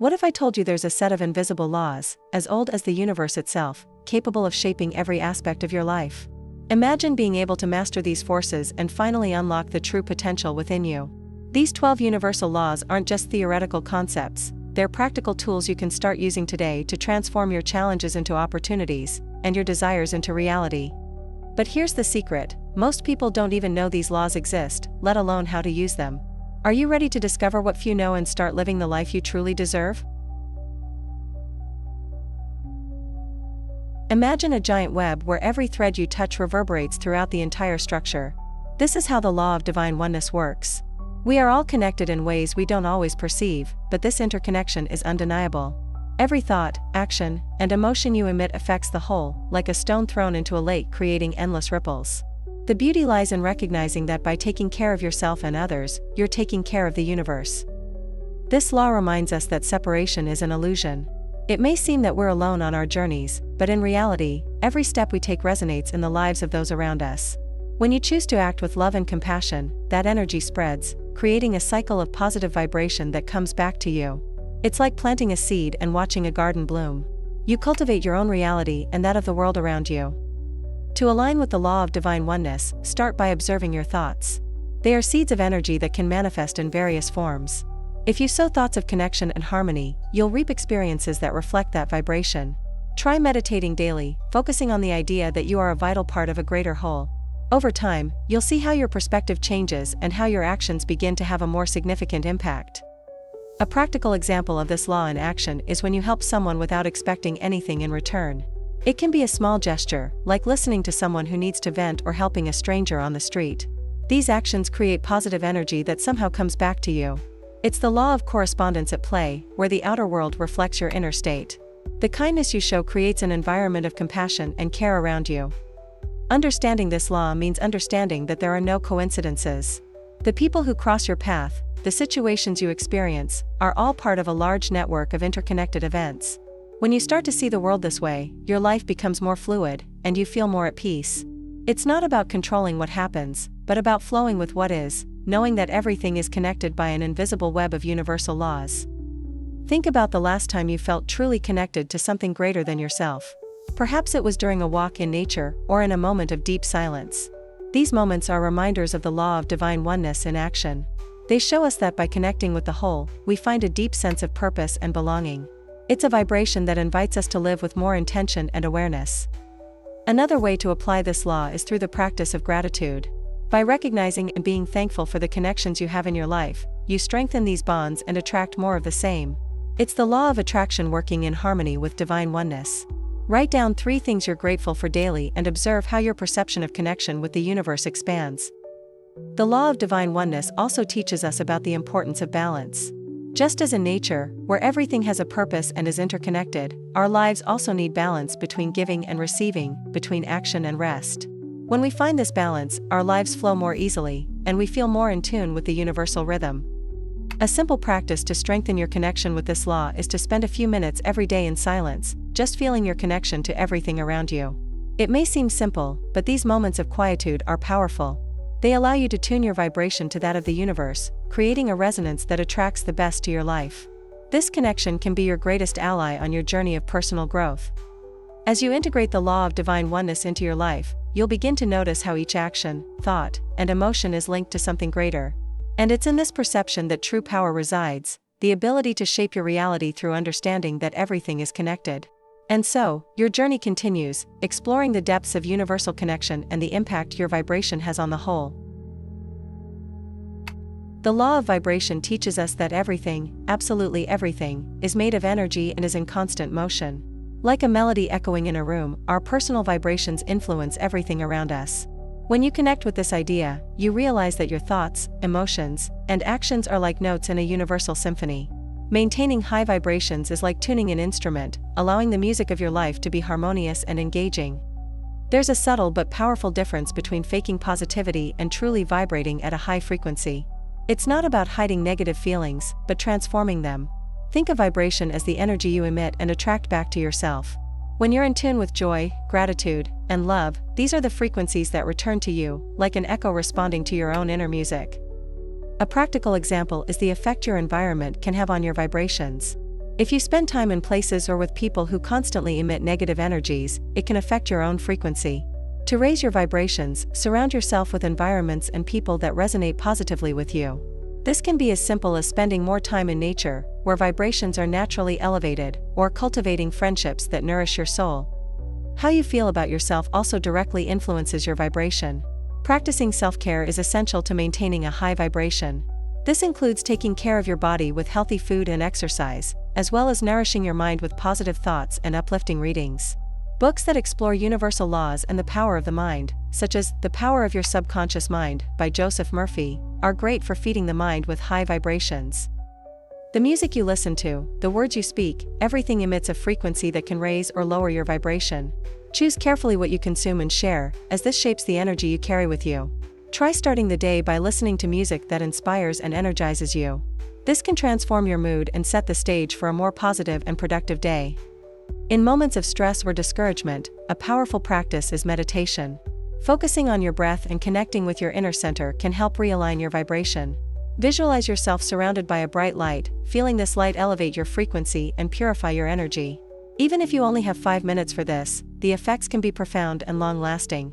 What if I told you there's a set of invisible laws, as old as the universe itself, capable of shaping every aspect of your life? Imagine being able to master these forces and finally unlock the true potential within you. These 12 universal laws aren't just theoretical concepts, they're practical tools you can start using today to transform your challenges into opportunities, and your desires into reality. But here's the secret: most people don't even know these laws exist, let alone how to use them. Are you ready to discover what few know and start living the life you truly deserve? Imagine a giant web where every thread you touch reverberates throughout the entire structure. This is how the law of divine oneness works. We are all connected in ways we don't always perceive, but this interconnection is undeniable. Every thought, action, and emotion you emit affects the whole, like a stone thrown into a lake creating endless ripples. The beauty lies in recognizing that by taking care of yourself and others, you're taking care of the universe. This law reminds us that separation is an illusion. It may seem that we're alone on our journeys, but in reality, every step we take resonates in the lives of those around us. When you choose to act with love and compassion, that energy spreads, creating a cycle of positive vibration that comes back to you. It's like planting a seed and watching a garden bloom. You cultivate your own reality and that of the world around you. To align with the law of divine oneness, start by observing your thoughts. They are seeds of energy that can manifest in various forms. If you sow thoughts of connection and harmony, you'll reap experiences that reflect that vibration. Try meditating daily, focusing on the idea that you are a vital part of a greater whole. Over time, you'll see how your perspective changes and how your actions begin to have a more significant impact. A practical example of this law in action is when you help someone without expecting anything in return. It can be a small gesture, like listening to someone who needs to vent or helping a stranger on the street. These actions create positive energy that somehow comes back to you. It's the law of correspondence at play, where the outer world reflects your inner state. The kindness you show creates an environment of compassion and care around you. Understanding this law means understanding that there are no coincidences. The people who cross your path, the situations you experience, are all part of a large network of interconnected events. When you start to see the world this way, your life becomes more fluid, and you feel more at peace. It's not about controlling what happens, but about flowing with what is, knowing that everything is connected by an invisible web of universal laws. Think about the last time you felt truly connected to something greater than yourself. Perhaps it was during a walk in nature, or in a moment of deep silence. These moments are reminders of the law of divine oneness in action. They show us that by connecting with the whole, we find a deep sense of purpose and belonging. It's a vibration that invites us to live with more intention and awareness. Another way to apply this law is through the practice of gratitude. By recognizing and being thankful for the connections you have in your life, you strengthen these bonds and attract more of the same. It's the law of attraction working in harmony with divine oneness. Write down 3 things you're grateful for daily and observe how your perception of connection with the universe expands. The law of divine oneness also teaches us about the importance of balance. Just as in nature, where everything has a purpose and is interconnected, our lives also need balance between giving and receiving, between action and rest. When we find this balance, our lives flow more easily, and we feel more in tune with the universal rhythm. A simple practice to strengthen your connection with this law is to spend a few minutes every day in silence, just feeling your connection to everything around you. It may seem simple, but these moments of quietude are powerful. They allow you to tune your vibration to that of the universe, creating a resonance that attracts the best to your life. This connection can be your greatest ally on your journey of personal growth. As you integrate the law of divine oneness into your life, you'll begin to notice how each action, thought, and emotion is linked to something greater. And it's in this perception that true power resides, the ability to shape your reality through understanding that everything is connected. And so, your journey continues, exploring the depths of universal connection and the impact your vibration has on the whole. The law of vibration teaches us that everything, absolutely everything, is made of energy and is in constant motion. Like a melody echoing in a room, our personal vibrations influence everything around us. When you connect with this idea, you realize that your thoughts, emotions, and actions are like notes in a universal symphony. Maintaining high vibrations is like tuning an instrument, allowing the music of your life to be harmonious and engaging. There's a subtle but powerful difference between faking positivity and truly vibrating at a high frequency. It's not about hiding negative feelings, but transforming them. Think of vibration as the energy you emit and attract back to yourself. When you're in tune with joy, gratitude, and love, these are the frequencies that return to you, like an echo responding to your own inner music. A practical example is the effect your environment can have on your vibrations. If you spend time in places or with people who constantly emit negative energies, it can affect your own frequency. To raise your vibrations, surround yourself with environments and people that resonate positively with you. This can be as simple as spending more time in nature, where vibrations are naturally elevated, or cultivating friendships that nourish your soul. How you feel about yourself also directly influences your vibration. Practicing self-care is essential to maintaining a high vibration. This includes taking care of your body with healthy food and exercise, as well as nourishing your mind with positive thoughts and uplifting readings. Books that explore universal laws and the power of the mind, such as The Power of Your Subconscious Mind by Joseph Murphy, are great for feeding the mind with high vibrations. The music you listen to, the words you speak, everything emits a frequency that can raise or lower your vibration. Choose carefully what you consume and share, as this shapes the energy you carry with you. Try starting the day by listening to music that inspires and energizes you. This can transform your mood and set the stage for a more positive and productive day. In moments of stress or discouragement, a powerful practice is meditation. Focusing on your breath and connecting with your inner center can help realign your vibration. Visualize yourself surrounded by a bright light, feeling this light elevate your frequency and purify your energy. Even if you only have 5 minutes for this, the effects can be profound and long-lasting.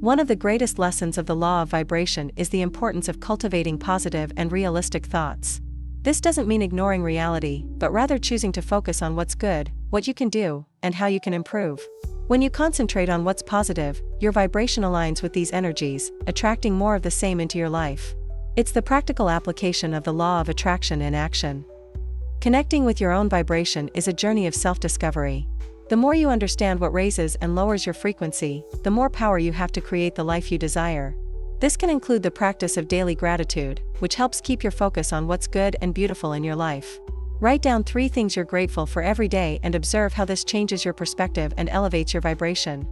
One of the greatest lessons of the law of vibration is the importance of cultivating positive and realistic thoughts. This doesn't mean ignoring reality, but rather choosing to focus on what's good, what you can do, and how you can improve. When you concentrate on what's positive, your vibration aligns with these energies, attracting more of the same into your life. It's the practical application of the law of attraction in action. Connecting with your own vibration is a journey of self-discovery. The more you understand what raises and lowers your frequency, the more power you have to create the life you desire. This can include the practice of daily gratitude, which helps keep your focus on what's good and beautiful in your life. Write down 3 things you're grateful for every day and observe how this changes your perspective and elevates your vibration.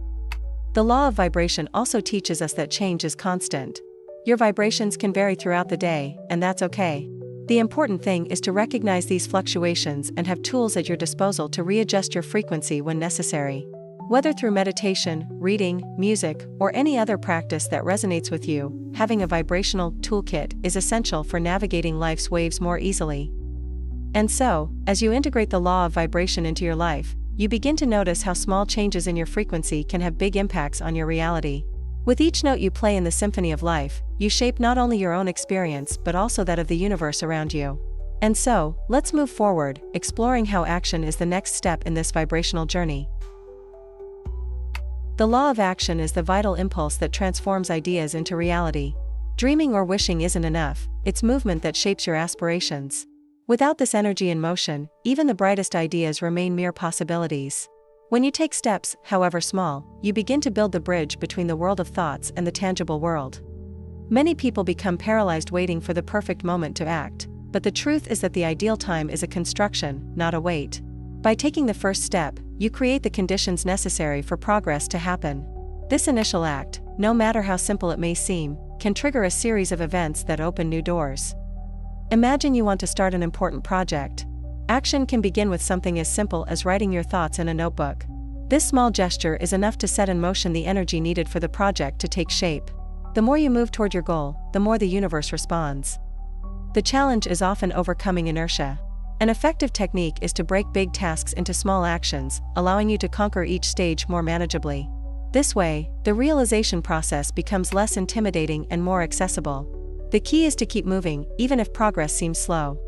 The law of vibration also teaches us that change is constant. Your vibrations can vary throughout the day, and that's okay. The important thing is to recognize these fluctuations and have tools at your disposal to readjust your frequency when necessary. Whether through meditation, reading, music, or any other practice that resonates with you, having a vibrational toolkit is essential for navigating life's waves more easily. And so, as you integrate the law of vibration into your life, you begin to notice how small changes in your frequency can have big impacts on your reality. With each note you play in the symphony of life, you shape not only your own experience but also that of the universe around you. And so, let's move forward, exploring how action is the next step in this vibrational journey. The law of action is the vital impulse that transforms ideas into reality. Dreaming or wishing isn't enough, it's movement that shapes your aspirations. Without this energy in motion, even the brightest ideas remain mere possibilities. When you take steps, however small, you begin to build the bridge between the world of thoughts and the tangible world. Many people become paralyzed waiting for the perfect moment to act, but the truth is that the ideal time is a construction, not a wait. By taking the first step, you create the conditions necessary for progress to happen. This initial act, no matter how simple it may seem, can trigger a series of events that open new doors. Imagine you want to start an important project. Action can begin with something as simple as writing your thoughts in a notebook. This small gesture is enough to set in motion the energy needed for the project to take shape. The more you move toward your goal, the more the universe responds. The challenge is often overcoming inertia. An effective technique is to break big tasks into small actions, allowing you to conquer each stage more manageably. This way, the realization process becomes less intimidating and more accessible. The key is to keep moving, even if progress seems slow.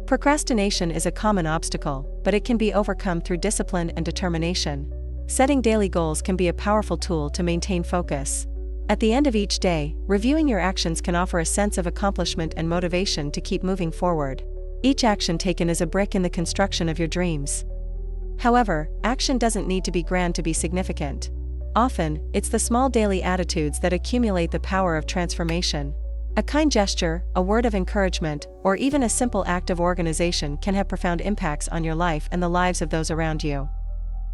Procrastination is a common obstacle, but it can be overcome through discipline and determination. Setting daily goals can be a powerful tool to maintain focus. At the end of each day, reviewing your actions can offer a sense of accomplishment and motivation to keep moving forward. Each action taken is a brick in the construction of your dreams. However, action doesn't need to be grand to be significant. Often, it's the small daily attitudes that accumulate the power of transformation. A kind gesture, a word of encouragement, or even a simple act of organization can have profound impacts on your life and the lives of those around you.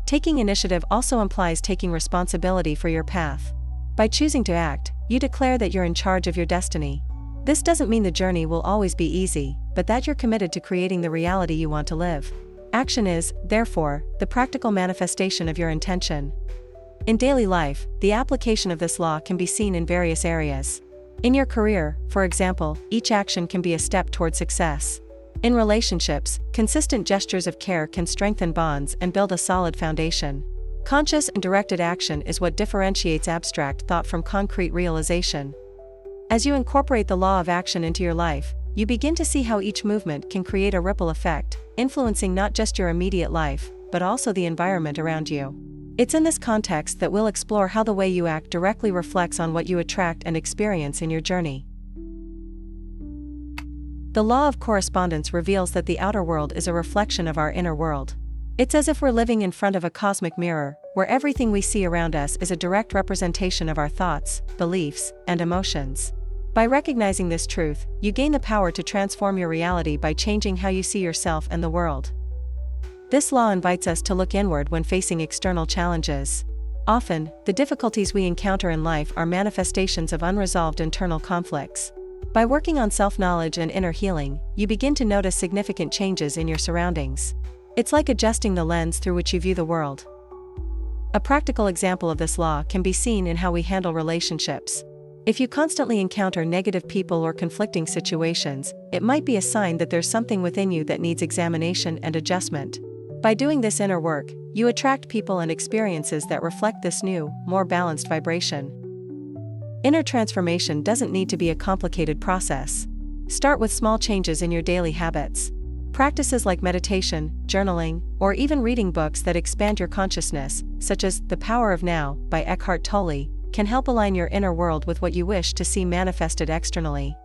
Taking initiative also implies taking responsibility for your path. By choosing to act, you declare that you're in charge of your destiny. This doesn't mean the journey will always be easy, but that you're committed to creating the reality you want to live. Action is, therefore, the practical manifestation of your intention. In daily life, the application of this law can be seen in various areas. In your career, for example, each action can be a step toward success. In relationships, consistent gestures of care can strengthen bonds and build a solid foundation. Conscious and directed action is what differentiates abstract thought from concrete realization. As you incorporate the law of action into your life, you begin to see how each movement can create a ripple effect, influencing not just your immediate life, but also the environment around you. It's in this context that we'll explore how the way you act directly reflects on what you attract and experience in your journey. The law of correspondence reveals that the outer world is a reflection of our inner world. It's as if we're living in front of a cosmic mirror, where everything we see around us is a direct representation of our thoughts, beliefs, and emotions. By recognizing this truth, you gain the power to transform your reality by changing how you see yourself and the world. This law invites us to look inward when facing external challenges. Often, the difficulties we encounter in life are manifestations of unresolved internal conflicts. By working on self-knowledge and inner healing, you begin to notice significant changes in your surroundings. It's like adjusting the lens through which you view the world. A practical example of this law can be seen in how we handle relationships. If you constantly encounter negative people or conflicting situations, it might be a sign that there's something within you that needs examination and adjustment. By doing this inner work, you attract people and experiences that reflect this new, more balanced vibration. Inner transformation doesn't need to be a complicated process. Start with small changes in your daily habits. Practices like meditation, journaling, or even reading books that expand your consciousness, such as The Power of Now by Eckhart Tolle, can help align your inner world with what you wish to see manifested externally.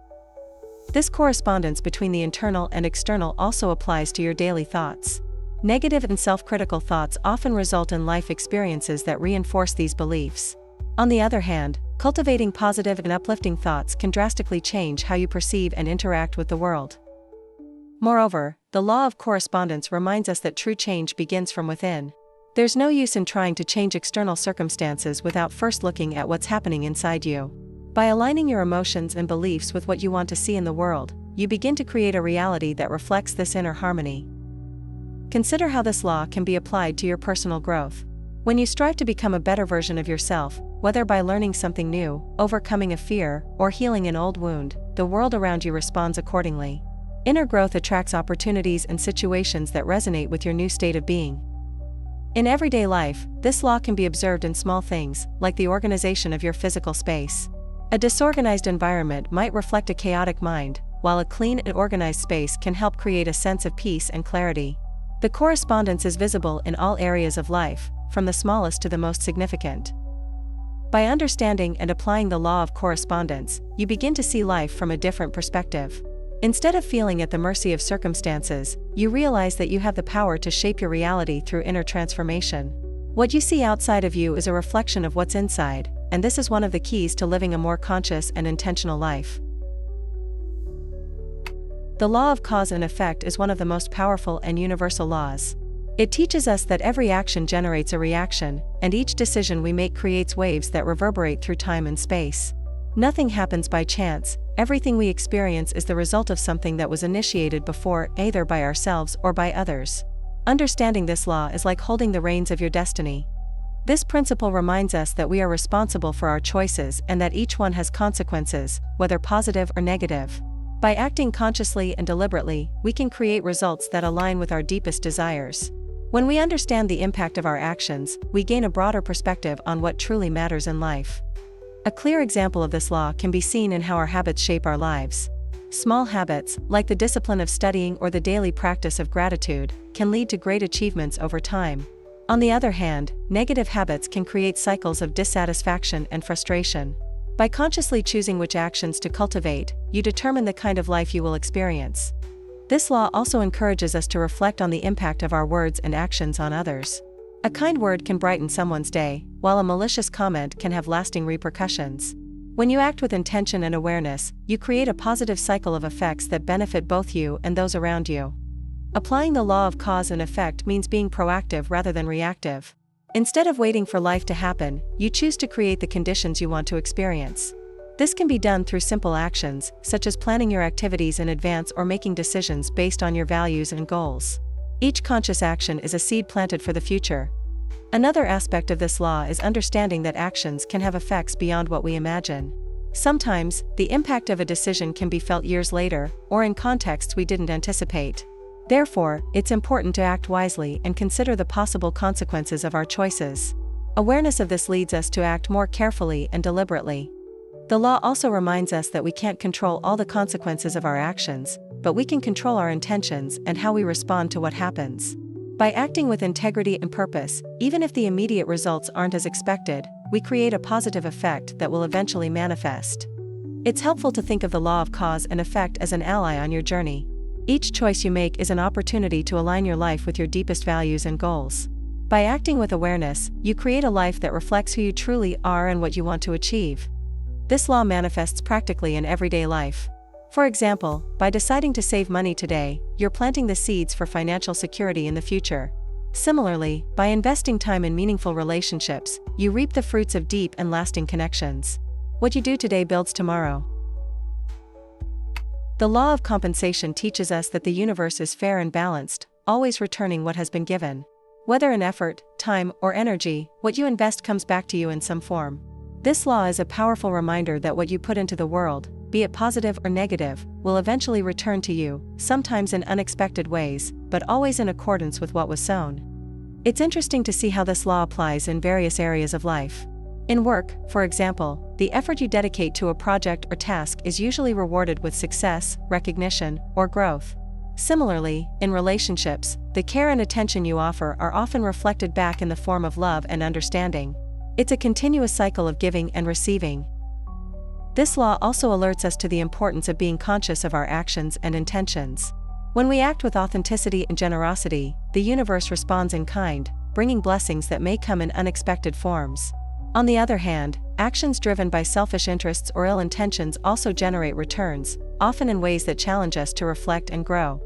This correspondence between the internal and external also applies to your daily thoughts. Negative and self-critical thoughts often result in life experiences that reinforce these beliefs. On the other hand, cultivating positive and uplifting thoughts can drastically change how you perceive and interact with the world. Moreover, the law of correspondence reminds us that true change begins from within. There's no use in trying to change external circumstances without first looking at what's happening inside you. By aligning your emotions and beliefs with what you want to see in the world, you begin to create a reality that reflects this inner harmony. Consider how this law can be applied to your personal growth. When you strive to become a better version of yourself, whether by learning something new, overcoming a fear, or healing an old wound, the world around you responds accordingly. Inner growth attracts opportunities and situations that resonate with your new state of being. In everyday life, this law can be observed in small things, like the organization of your physical space. A disorganized environment might reflect a chaotic mind, while a clean and organized space can help create a sense of peace and clarity. The correspondence is visible in all areas of life, from the smallest to the most significant. By understanding and applying the law of correspondence, you begin to see life from a different perspective. Instead of feeling at the mercy of circumstances, you realize that you have the power to shape your reality through inner transformation. What you see outside of you is a reflection of what's inside, and this is one of the keys to living a more conscious and intentional life. The law of cause and effect is one of the most powerful and universal laws. It teaches us that every action generates a reaction, and each decision we make creates waves that reverberate through time and space. Nothing happens by chance. Everything we experience is the result of something that was initiated before, either by ourselves or by others. Understanding this law is like holding the reins of your destiny. This principle reminds us that we are responsible for our choices and that each one has consequences, whether positive or negative. By acting consciously and deliberately, we can create results that align with our deepest desires. When we understand the impact of our actions, we gain a broader perspective on what truly matters in life. A clear example of this law can be seen in how our habits shape our lives. Small habits, like the discipline of studying or the daily practice of gratitude, can lead to great achievements over time. On the other hand, negative habits can create cycles of dissatisfaction and frustration. By consciously choosing which actions to cultivate, you determine the kind of life you will experience. This law also encourages us to reflect on the impact of our words and actions on others. A kind word can brighten someone's day, while a malicious comment can have lasting repercussions. When you act with intention and awareness, you create a positive cycle of effects that benefit both you and those around you. Applying the law of cause and effect means being proactive rather than reactive. Instead of waiting for life to happen, you choose to create the conditions you want to experience. This can be done through simple actions, such as planning your activities in advance or making decisions based on your values and goals. Each conscious action is a seed planted for the future. Another aspect of this law is understanding that actions can have effects beyond what we imagine. Sometimes, the impact of a decision can be felt years later, or in contexts we didn't anticipate. Therefore, it's important to act wisely and consider the possible consequences of our choices. Awareness of this leads us to act more carefully and deliberately. The law also reminds us that we can't control all the consequences of our actions, but we can control our intentions and how we respond to what happens. By acting with integrity and purpose, even if the immediate results aren't as expected, we create a positive effect that will eventually manifest. It's helpful to think of the law of cause and effect as an ally on your journey. Each choice you make is an opportunity to align your life with your deepest values and goals. By acting with awareness, you create a life that reflects who you truly are and what you want to achieve. This law manifests practically in everyday life. For example, by deciding to save money today, you're planting the seeds for financial security in the future. Similarly, by investing time in meaningful relationships, you reap the fruits of deep and lasting connections. What you do today builds tomorrow. The law of compensation teaches us that the universe is fair and balanced, always returning what has been given. Whether in effort, time, or energy, what you invest comes back to you in some form. This law is a powerful reminder that what you put into the world, be it positive or negative, will eventually return to you, sometimes in unexpected ways, but always in accordance with what was sown. It's interesting to see how this law applies in various areas of life. In work, for example, the effort you dedicate to a project or task is usually rewarded with success, recognition, or growth. Similarly, in relationships, the care and attention you offer are often reflected back in the form of love and understanding. It's a continuous cycle of giving and receiving. This law also alerts us to the importance of being conscious of our actions and intentions. When we act with authenticity and generosity, the universe responds in kind, bringing blessings that may come in unexpected forms. On the other hand, actions driven by selfish interests or ill intentions also generate returns, often in ways that challenge us to reflect and grow.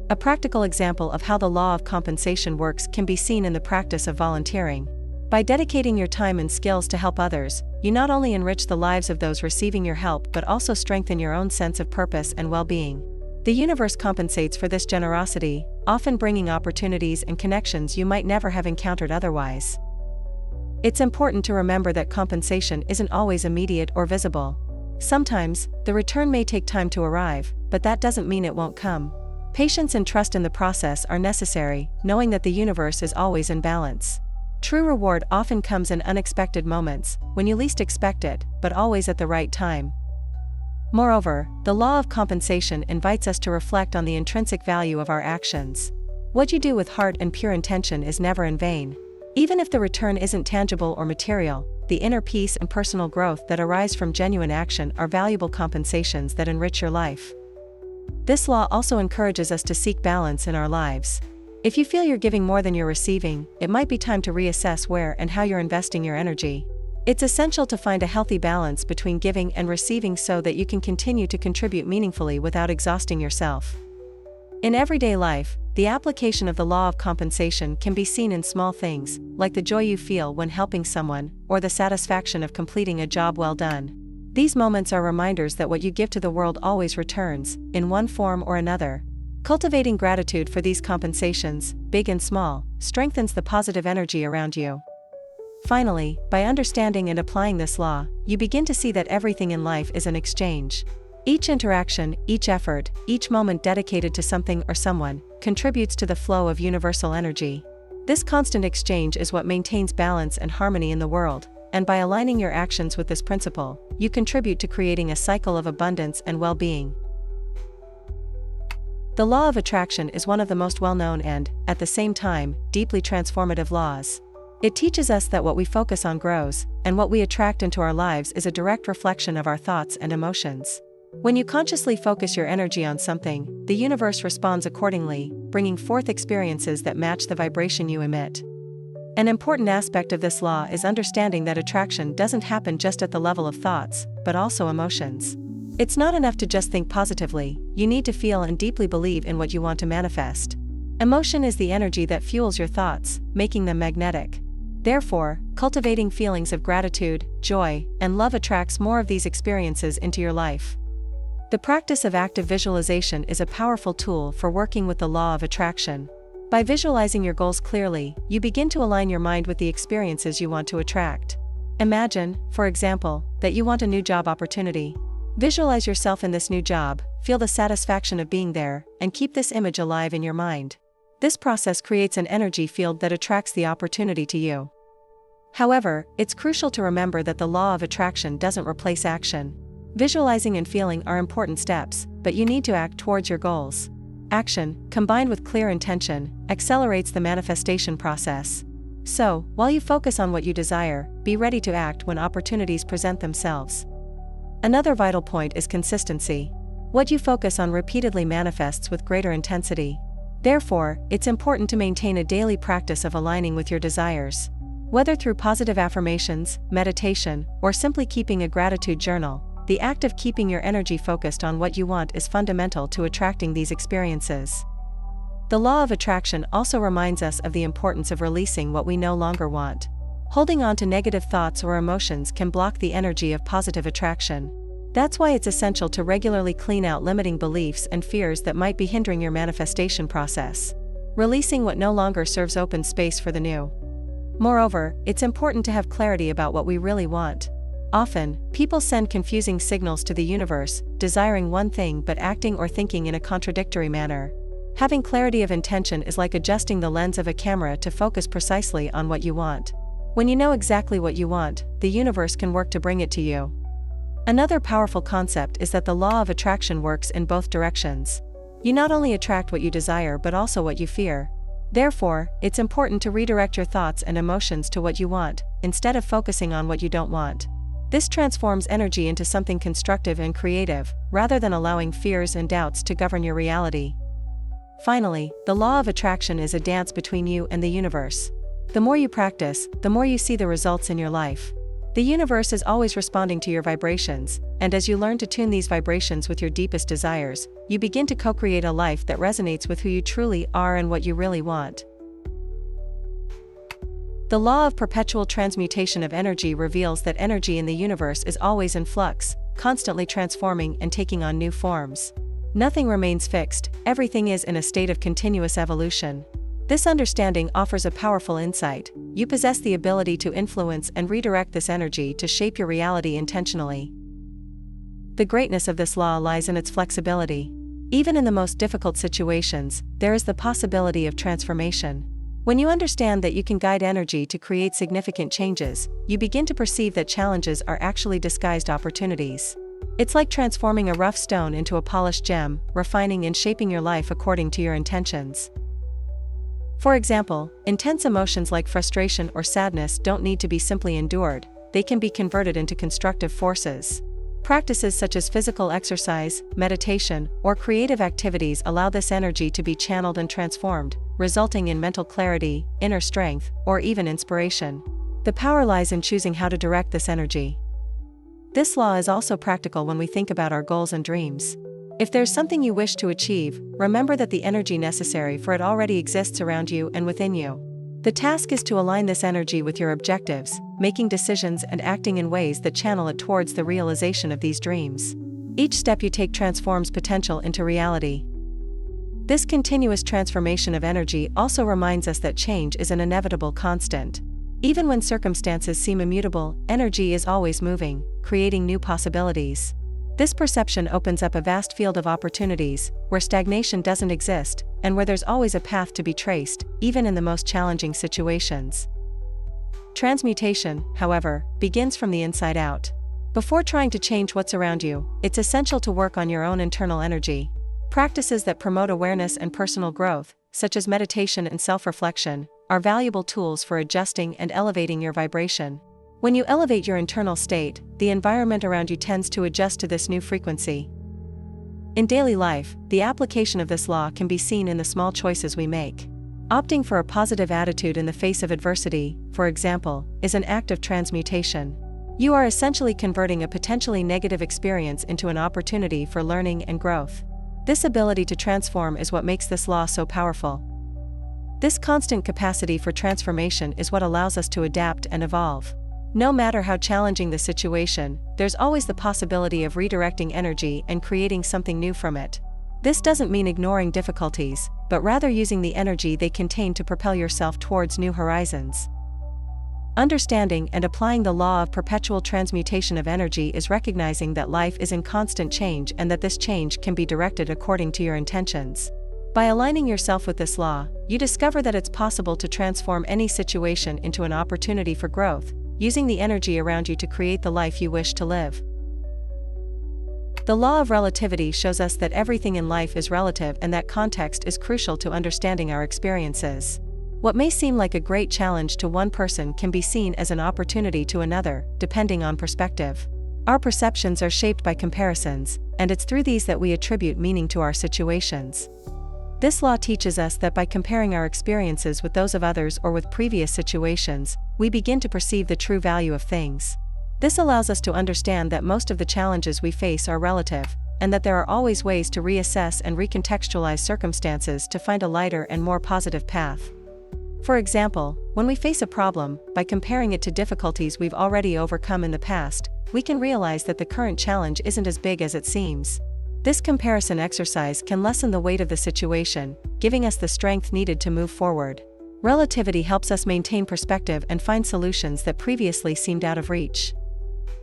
A practical example of how the law of compensation works can be seen in the practice of volunteering. By dedicating your time and skills to help others, you not only enrich the lives of those receiving your help but also strengthen your own sense of purpose and well-being. The universe compensates for this generosity, often bringing opportunities and connections you might never have encountered otherwise. It's important to remember that compensation isn't always immediate or visible. Sometimes, the return may take time to arrive, but that doesn't mean it won't come. Patience and trust in the process are necessary, knowing that the universe is always in balance. True reward often comes in unexpected moments, when you least expect it, but always at the right time. Moreover, the law of compensation invites us to reflect on the intrinsic value of our actions. What you do with heart and pure intention is never in vain. Even if the return isn't tangible or material, the inner peace and personal growth that arise from genuine action are valuable compensations that enrich your life. This law also encourages us to seek balance in our lives. If you feel you're giving more than you're receiving, it might be time to reassess where and how you're investing your energy. It's essential to find a healthy balance between giving and receiving so that you can continue to contribute meaningfully without exhausting yourself. In everyday life, the application of the law of compensation can be seen in small things, like the joy you feel when helping someone, or the satisfaction of completing a job well done. These moments are reminders that what you give to the world always returns, in one form or another. Cultivating gratitude for these compensations, big and small, strengthens the positive energy around you. Finally, by understanding and applying this law, you begin to see that everything in life is an exchange. Each interaction, each effort, each moment dedicated to something or someone, contributes to the flow of universal energy. This constant exchange is what maintains balance and harmony in the world, and by aligning your actions with this principle, you contribute to creating a cycle of abundance and well-being. The law of attraction is one of the most well-known and, at the same time, deeply transformative laws. It teaches us that what we focus on grows, and what we attract into our lives is a direct reflection of our thoughts and emotions. When you consciously focus your energy on something, the universe responds accordingly, bringing forth experiences that match the vibration you emit. An important aspect of this law is understanding that attraction doesn't happen just at the level of thoughts, but also emotions. It's not enough to just think positively, you need to feel and deeply believe in what you want to manifest. Emotion is the energy that fuels your thoughts, making them magnetic. Therefore, cultivating feelings of gratitude, joy, and love attracts more of these experiences into your life. The practice of active visualization is a powerful tool for working with the law of attraction. By visualizing your goals clearly, you begin to align your mind with the experiences you want to attract. Imagine, for example, that you want a new job opportunity. Visualize yourself in this new job, feel the satisfaction of being there, and keep this image alive in your mind. This process creates an energy field that attracts the opportunity to you. However, it's crucial to remember that the law of attraction doesn't replace action. Visualizing and feeling are important steps, but you need to act towards your goals. Action, combined with clear intention, accelerates the manifestation process. So, while you focus on what you desire, be ready to act when opportunities present themselves. Another vital point is consistency. What you focus on repeatedly manifests with greater intensity. Therefore, it's important to maintain a daily practice of aligning with your desires. Whether through positive affirmations, meditation, or simply keeping a gratitude journal, the act of keeping your energy focused on what you want is fundamental to attracting these experiences. The law of attraction also reminds us of the importance of releasing what we no longer want. Holding on to negative thoughts or emotions can block the energy of positive attraction. That's why it's essential to regularly clean out limiting beliefs and fears that might be hindering your manifestation process. Releasing what no longer serves opens space for the new. Moreover, it's important to have clarity about what we really want. Often, people send confusing signals to the universe, desiring one thing but acting or thinking in a contradictory manner. Having clarity of intention is like adjusting the lens of a camera to focus precisely on what you want. When you know exactly what you want, the universe can work to bring it to you. Another powerful concept is that the law of attraction works in both directions. You not only attract what you desire but also what you fear. Therefore, it's important to redirect your thoughts and emotions to what you want, instead of focusing on what you don't want. This transforms energy into something constructive and creative, rather than allowing fears and doubts to govern your reality. Finally, the law of attraction is a dance between you and the universe. The more you practice, the more you see the results in your life. The universe is always responding to your vibrations, and as you learn to tune these vibrations with your deepest desires, you begin to co-create a life that resonates with who you truly are and what you really want. The law of perpetual transmutation of energy reveals that energy in the universe is always in flux, constantly transforming and taking on new forms. Nothing remains fixed, everything is in a state of continuous evolution. This understanding offers a powerful insight. You possess the ability to influence and redirect this energy to shape your reality intentionally. The greatness of this law lies in its flexibility. Even in the most difficult situations, there is the possibility of transformation. When you understand that you can guide energy to create significant changes, you begin to perceive that challenges are actually disguised opportunities. It's like transforming a rough stone into a polished gem, refining and shaping your life according to your intentions. For example, intense emotions like frustration or sadness don't need to be simply endured, they can be converted into constructive forces. Practices such as physical exercise, meditation, or creative activities allow this energy to be channeled and transformed, resulting in mental clarity, inner strength, or even inspiration. The power lies in choosing how to direct this energy. This law is also practical when we think about our goals and dreams. If there's something you wish to achieve, remember that the energy necessary for it already exists around you and within you. The task is to align this energy with your objectives, making decisions and acting in ways that channel it towards the realization of these dreams. Each step you take transforms potential into reality. This continuous transformation of energy also reminds us that change is an inevitable constant. Even when circumstances seem immutable, energy is always moving, creating new possibilities. This perception opens up a vast field of opportunities, where stagnation doesn't exist, and where there's always a path to be traced, even in the most challenging situations. Transmutation, however, begins from the inside out. Before trying to change what's around you, it's essential to work on your own internal energy. Practices that promote awareness and personal growth, such as meditation and self-reflection, are valuable tools for adjusting and elevating your vibration. When you elevate your internal state, the environment around you tends to adjust to this new frequency. In daily life, the application of this law can be seen in the small choices we make. Opting for a positive attitude in the face of adversity, for example, is an act of transmutation. You are essentially converting a potentially negative experience into an opportunity for learning and growth. This ability to transform is what makes this law so powerful. This constant capacity for transformation is what allows us to adapt and evolve. No matter how challenging the situation, there's always the possibility of redirecting energy and creating something new from it. This doesn't mean ignoring difficulties, but rather using the energy they contain to propel yourself towards new horizons. Understanding and applying the law of perpetual transmutation of energy is recognizing that life is in constant change and that this change can be directed according to your intentions. By aligning yourself with this law, you discover that it's possible to transform any situation into an opportunity for growth, using the energy around you to create the life you wish to live. The law of relativity shows us that everything in life is relative and that context is crucial to understanding our experiences. What may seem like a great challenge to one person can be seen as an opportunity to another, depending on perspective. Our perceptions are shaped by comparisons, and it's through these that we attribute meaning to our situations. This law teaches us that by comparing our experiences with those of others or with previous situations, we begin to perceive the true value of things. This allows us to understand that most of the challenges we face are relative, and that there are always ways to reassess and recontextualize circumstances to find a lighter and more positive path. For example, when we face a problem, by comparing it to difficulties we've already overcome in the past, we can realize that the current challenge isn't as big as it seems. This comparison exercise can lessen the weight of the situation, giving us the strength needed to move forward. Relativity helps us maintain perspective and find solutions that previously seemed out of reach.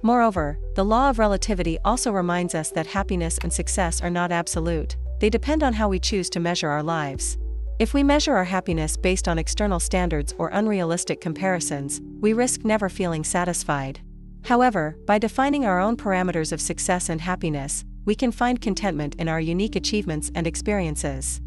Moreover, the law of relativity also reminds us that happiness and success are not absolute. They depend on how we choose to measure our lives. If we measure our happiness based on external standards or unrealistic comparisons, we risk never feeling satisfied. However, by defining our own parameters of success and happiness, we can find contentment in our unique achievements and experiences.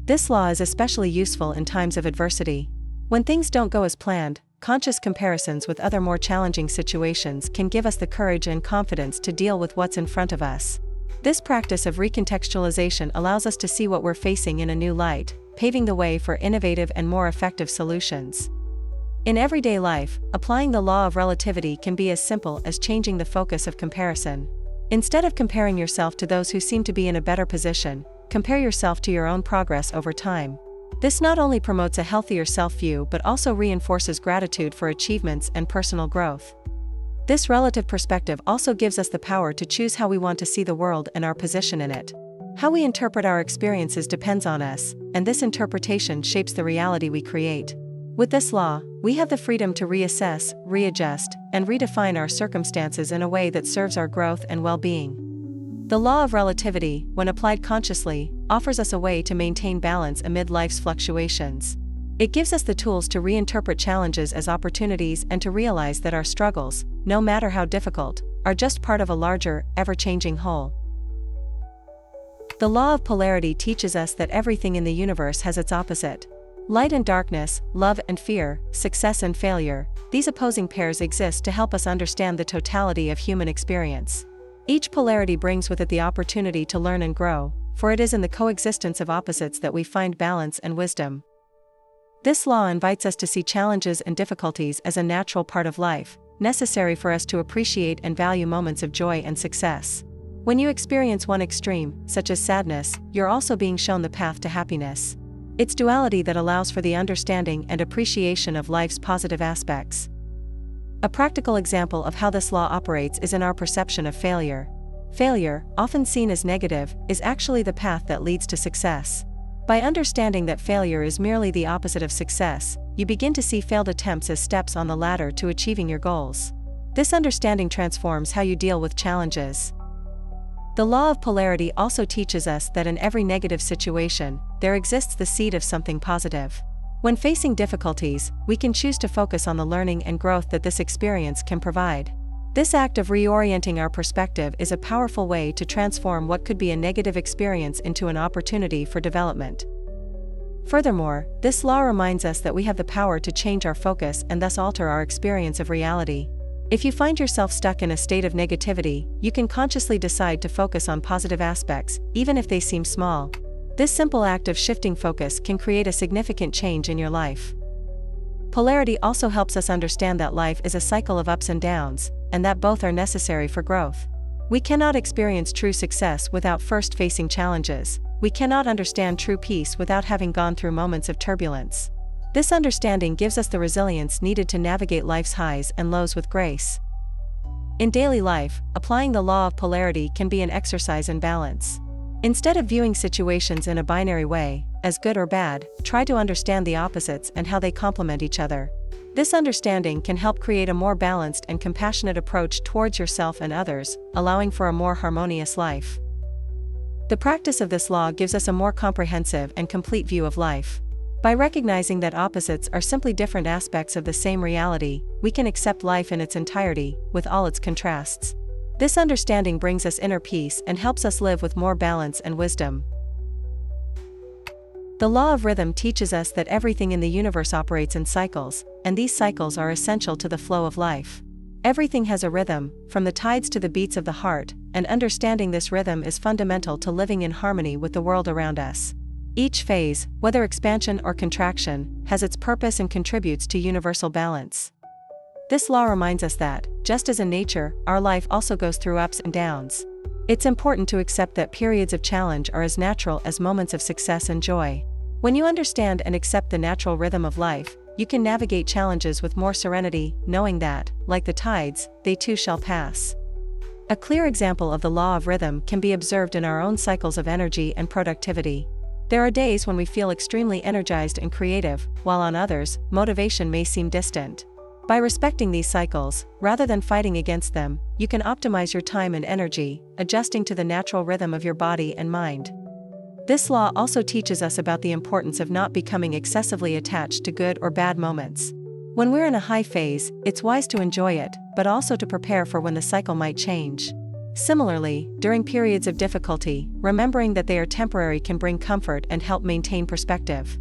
This law is especially useful in times of adversity. When things don't go as planned, conscious comparisons with other more challenging situations can give us the courage and confidence to deal with what's in front of us. This practice of recontextualization allows us to see what we're facing in a new light, paving the way for innovative and more effective solutions. In everyday life, applying the law of relativity can be as simple as changing the focus of comparison. Instead of comparing yourself to those who seem to be in a better position, compare yourself to your own progress over time. This not only promotes a healthier self-view but also reinforces gratitude for achievements and personal growth. This relative perspective also gives us the power to choose how we want to see the world and our position in it. How we interpret our experiences depends on us, and this interpretation shapes the reality we create. With this law, we have the freedom to reassess, readjust, and redefine our circumstances in a way that serves our growth and well-being. The law of relativity, when applied consciously, offers us a way to maintain balance amid life's fluctuations. It gives us the tools to reinterpret challenges as opportunities and to realize that our struggles, no matter how difficult, are just part of a larger, ever-changing whole. The law of polarity teaches us that everything in the universe has its opposite. Light and darkness, love and fear, success and failure, these opposing pairs exist to help us understand the totality of human experience. Each polarity brings with it the opportunity to learn and grow, for it is in the coexistence of opposites that we find balance and wisdom. This law invites us to see challenges and difficulties as a natural part of life, necessary for us to appreciate and value moments of joy and success. When you experience one extreme, such as sadness, you're also being shown the path to happiness. It's duality that allows for the understanding and appreciation of life's positive aspects. A practical example of how this law operates is in our perception of failure. Failure, often seen as negative, is actually the path that leads to success. By understanding that failure is merely the opposite of success, you begin to see failed attempts as steps on the ladder to achieving your goals. This understanding transforms how you deal with challenges. The law of polarity also teaches us that in every negative situation, there exists the seed of something positive. When facing difficulties, we can choose to focus on the learning and growth that this experience can provide. This act of reorienting our perspective is a powerful way to transform what could be a negative experience into an opportunity for development. Furthermore, this law reminds us that we have the power to change our focus and thus alter our experience of reality. If you find yourself stuck in a state of negativity, you can consciously decide to focus on positive aspects, even if they seem small. This simple act of shifting focus can create a significant change in your life. Polarity also helps us understand that life is a cycle of ups and downs, and that both are necessary for growth. We cannot experience true success without first facing challenges. We cannot understand true peace without having gone through moments of turbulence. This understanding gives us the resilience needed to navigate life's highs and lows with grace. In daily life, applying the law of polarity can be an exercise in balance. Instead of viewing situations in a binary way, as good or bad, try to understand the opposites and how they complement each other. This understanding can help create a more balanced and compassionate approach towards yourself and others, allowing for a more harmonious life. The practice of this law gives us a more comprehensive and complete view of life. By recognizing that opposites are simply different aspects of the same reality, we can accept life in its entirety, with all its contrasts. This understanding brings us inner peace and helps us live with more balance and wisdom. The law of rhythm teaches us that everything in the universe operates in cycles, and these cycles are essential to the flow of life. Everything has a rhythm, from the tides to the beats of the heart, and understanding this rhythm is fundamental to living in harmony with the world around us. Each phase, whether expansion or contraction, has its purpose and contributes to universal balance. This law reminds us that, just as in nature, our life also goes through ups and downs. It's important to accept that periods of challenge are as natural as moments of success and joy. When you understand and accept the natural rhythm of life, you can navigate challenges with more serenity, knowing that, like the tides, they too shall pass. A clear example of the law of rhythm can be observed in our own cycles of energy and productivity. There are days when we feel extremely energized and creative, while on others, motivation may seem distant. By respecting these cycles, rather than fighting against them, you can optimize your time and energy, adjusting to the natural rhythm of your body and mind. This law also teaches us about the importance of not becoming excessively attached to good or bad moments. When we're in a high phase, it's wise to enjoy it, but also to prepare for when the cycle might change. Similarly, during periods of difficulty, remembering that they are temporary can bring comfort and help maintain perspective.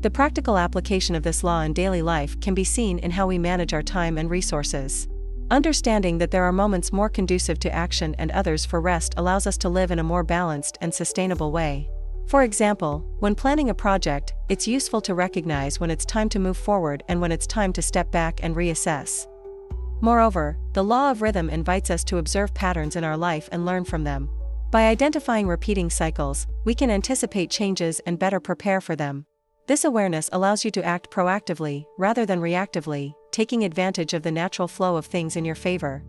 The practical application of this law in daily life can be seen in how we manage our time and resources. Understanding that there are moments more conducive to action and others for rest allows us to live in a more balanced and sustainable way. For example, when planning a project, it's useful to recognize when it's time to move forward and when it's time to step back and reassess. Moreover, the law of rhythm invites us to observe patterns in our life and learn from them. By identifying repeating cycles, we can anticipate changes and better prepare for them. This awareness allows you to act proactively, rather than reactively, taking advantage of the natural flow of things in your favor.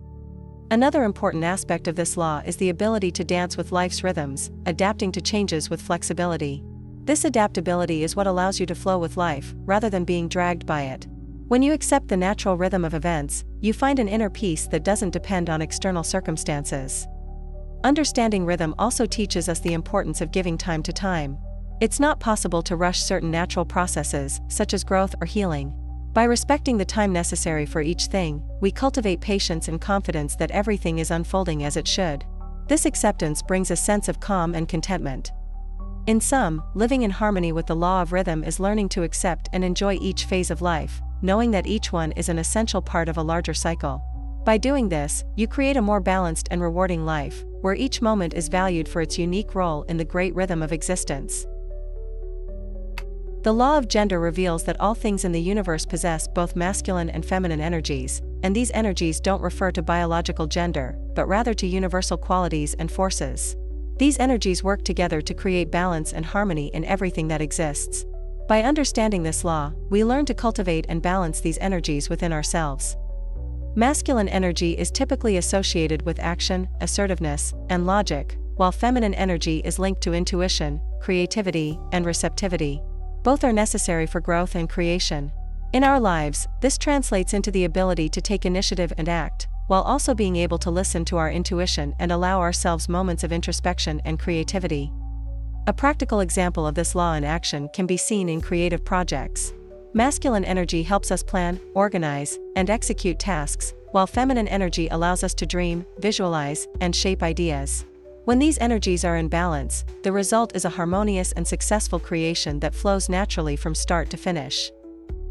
Another important aspect of this law is the ability to dance with life's rhythms, adapting to changes with flexibility. This adaptability is what allows you to flow with life, rather than being dragged by it. When you accept the natural rhythm of events, you find an inner peace that doesn't depend on external circumstances. Understanding rhythm also teaches us the importance of giving time to time. It's not possible to rush certain natural processes, such as growth or healing. By respecting the time necessary for each thing, we cultivate patience and confidence that everything is unfolding as it should. This acceptance brings a sense of calm and contentment. In sum, living in harmony with the law of rhythm is learning to accept and enjoy each phase of life, knowing that each one is an essential part of a larger cycle. By doing this, you create a more balanced and rewarding life, where each moment is valued for its unique role in the great rhythm of existence. The law of gender reveals that all things in the universe possess both masculine and feminine energies, and these energies don't refer to biological gender, but rather to universal qualities and forces. These energies work together to create balance and harmony in everything that exists. By understanding this law, we learn to cultivate and balance these energies within ourselves. Masculine energy is typically associated with action, assertiveness, and logic, while feminine energy is linked to intuition, creativity, and receptivity. Both are necessary for growth and creation. In our lives, this translates into the ability to take initiative and act, while also being able to listen to our intuition and allow ourselves moments of introspection and creativity. A practical example of this law in action can be seen in creative projects. Masculine energy helps us plan, organize, and execute tasks, while feminine energy allows us to dream, visualize, and shape ideas. When these energies are in balance, the result is a harmonious and successful creation that flows naturally from start to finish.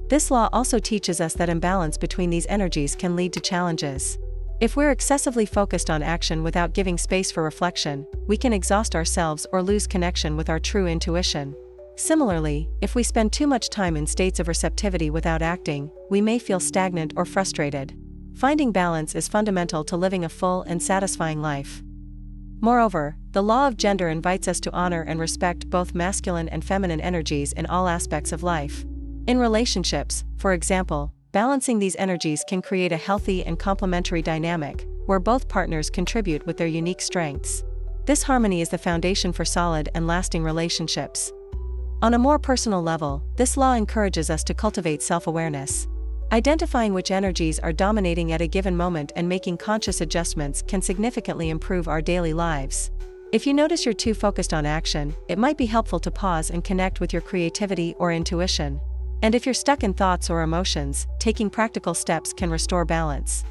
This law also teaches us that imbalance between these energies can lead to challenges. If we're excessively focused on action without giving space for reflection, we can exhaust ourselves or lose connection with our true intuition. Similarly, if we spend too much time in states of receptivity without acting, we may feel stagnant or frustrated. Finding balance is fundamental to living a full and satisfying life. Moreover, the law of gender invites us to honor and respect both masculine and feminine energies in all aspects of life. In relationships, for example, balancing these energies can create a healthy and complementary dynamic, where both partners contribute with their unique strengths. This harmony is the foundation for solid and lasting relationships. On a more personal level, this law encourages us to cultivate self-awareness. Identifying which energies are dominating at a given moment and making conscious adjustments can significantly improve our daily lives. If you notice you're too focused on action, it might be helpful to pause and connect with your creativity or intuition. And if you're stuck in thoughts or emotions, taking practical steps can restore balance.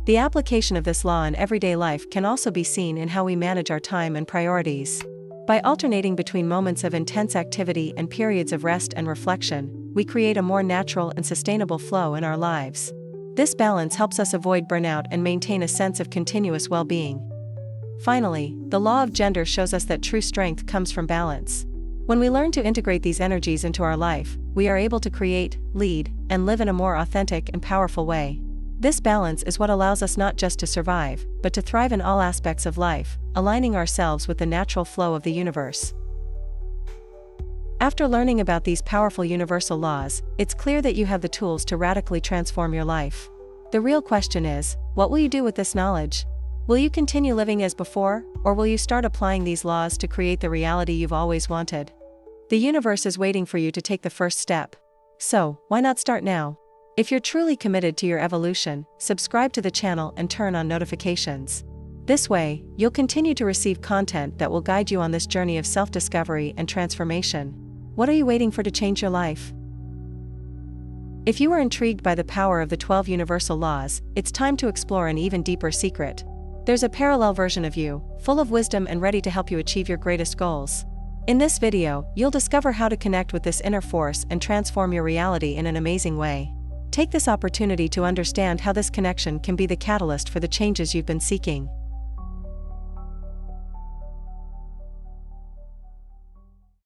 The application of this law in everyday life can also be seen in how we manage our time and priorities. By alternating between moments of intense activity and periods of rest and reflection, we create a more natural and sustainable flow in our lives. This balance helps us avoid burnout and maintain a sense of continuous well-being. Finally, the law of gender shows us that true strength comes from balance. When we learn to integrate these energies into our life, we are able to create, lead, and live in a more authentic and powerful way. This balance is what allows us not just to survive, but to thrive in all aspects of life, aligning ourselves with the natural flow of the universe. After learning about these powerful universal laws, it's clear that you have the tools to radically transform your life. The real question is, what will you do with this knowledge? Will you continue living as before, or will you start applying these laws to create the reality you've always wanted? The universe is waiting for you to take the first step. So, why not start now? If you're truly committed to your evolution, subscribe to the channel and turn on notifications. This way, you'll continue to receive content that will guide you on this journey of self-discovery and transformation. What are you waiting for to change your life? If you are intrigued by the power of the 12 universal laws, it's time to explore an even deeper secret. There's a parallel version of you, full of wisdom and ready to help you achieve your greatest goals. In this video, you'll discover how to connect with this inner force and transform your reality in an amazing way. Take this opportunity to understand how this connection can be the catalyst for the changes you've been seeking.